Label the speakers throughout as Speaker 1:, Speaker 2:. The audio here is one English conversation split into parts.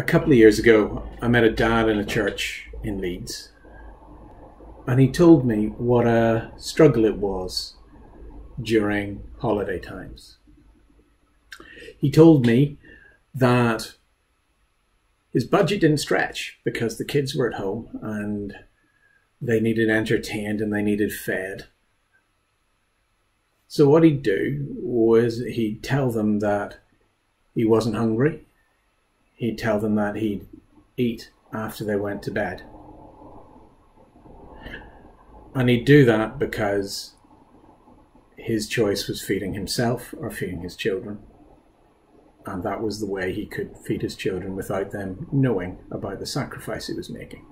Speaker 1: A couple of years ago, I met a dad in a church in Leeds, and he told me what a struggle it was during holiday times. He told me that his budget didn't stretch because the kids were at home and they needed entertained and they needed fed. So what he'd do was he'd tell them that he wasn't hungry. He'd tell them that he'd eat after they went to bed. And he'd do that because his choice was feeding himself or feeding his children. And that was the way he could feed his children without them knowing about the sacrifice he was making.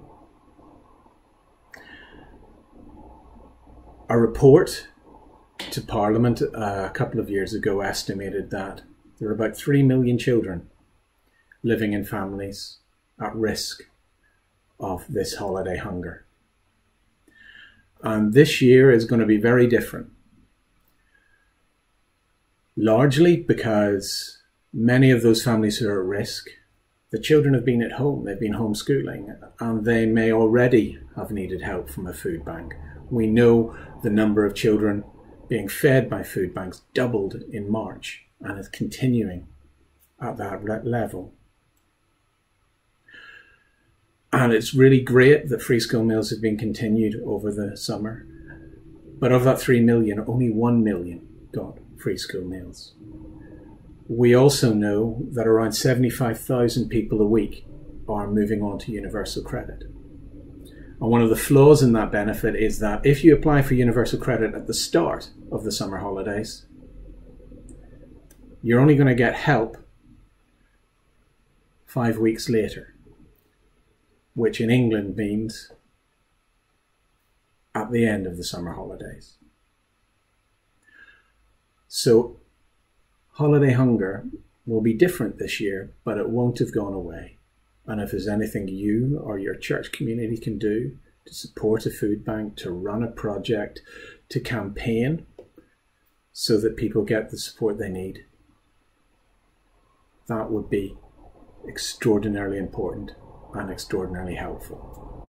Speaker 1: A report to Parliament a couple of years ago estimated that there are about 3 million children living in families at risk of this holiday hunger. And this year is going to be very different. Largely because many of those families who are at risk, the children have been at home, they've been homeschooling, and they may already have needed help from a food bank. We know the number of children being fed by food banks doubled in March and is continuing at that level. And it's really great that free school meals have been continued over the summer. But of that 3 million, only 1 million got free school meals. We also know that around 75,000 people a week are moving on to universal credit. And one of the flaws in that benefit is that if you apply for universal credit at the start of the summer holidays, you're only going to get help 5 weeks later, which in England means at the end of the summer holidays. So holiday hunger will be different this year, but it won't have gone away. And if there's anything you or your church community can do to support a food bank, to run a project, to campaign so that people get the support they need, that would be extraordinarily important and extraordinarily helpful.